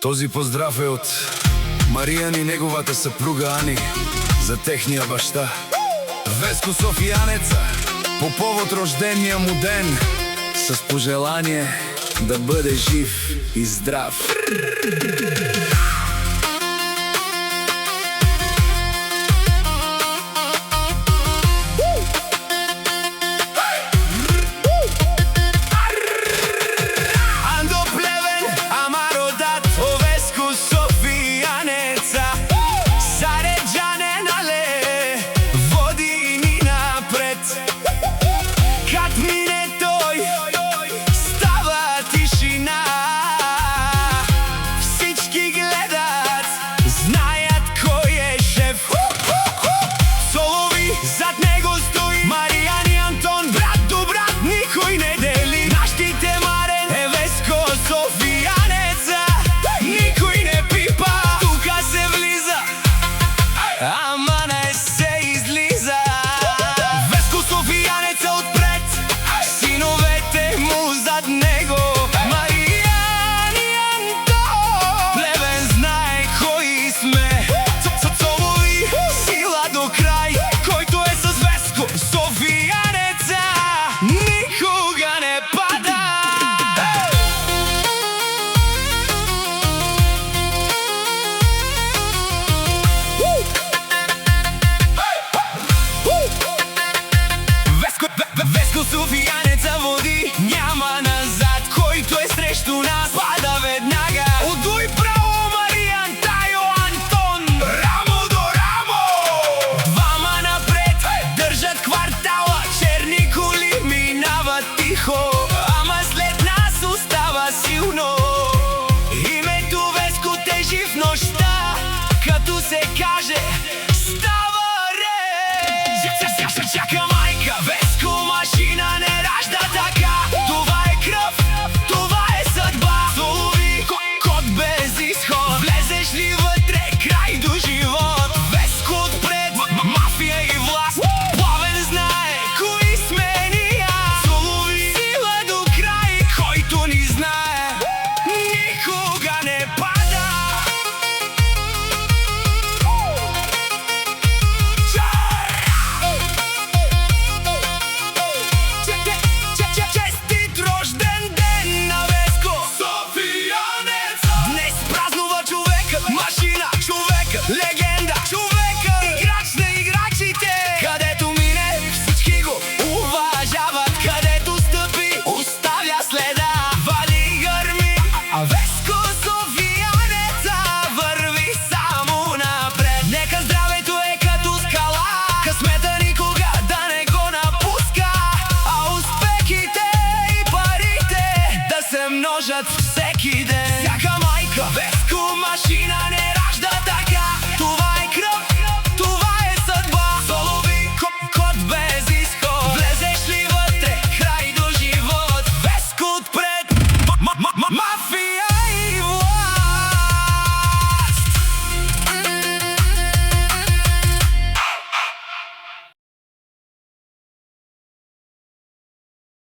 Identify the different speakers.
Speaker 1: Този поздрав е от Мариан и неговата съпруга Ани за техния баща Веско Софиянеца по повод рождения му ден, с пожелание да бъде жив и здрав.
Speaker 2: Зад него стои Мариан и Антон, брат до брат никой не дели. Нашите Марен е Веско Софиянеца, никой не пипа. Тука се влиза, ама не се излиза. Веско Софиянеца отпред, синовете му зад него. Мариан и Антон, плевен знае кои сме. Цолови сила до край, който е с Веско Софиянеца, никога не пада. Веско Софиянеца води, няма назад, който е срещу нас пада веднага. Отдуй право Мариан, Тайо, Антон, рамо до рамо. Двама напред държат квартала, черни коли минават тихо, ама след нас остава силно името Веско тежи в нощта, като се каже става ред. Чака майка, Веско машина не ражда така. Това е кръв, това е съдба. Солови код без изход, влезеш ли вътре, край до живот. Веско отпред, мафия и власт, плавен знае кои сме ние. Солови сила до край, който ни знае, никога не пада. Честит рожден ден на Веско Софиянеца! Днес празнува човекът, машина, човекът, легенда, човекът, играч на играчите. Където мине, всички го уважават, където стъпи, оставя следа. Вали гърми, а Веско Софиянеца върви само напред. Нека здравето е като скала, късмета никога да не го напуска, а успехите и парите да се множат всеки ден. Всяка майка, Веско машина не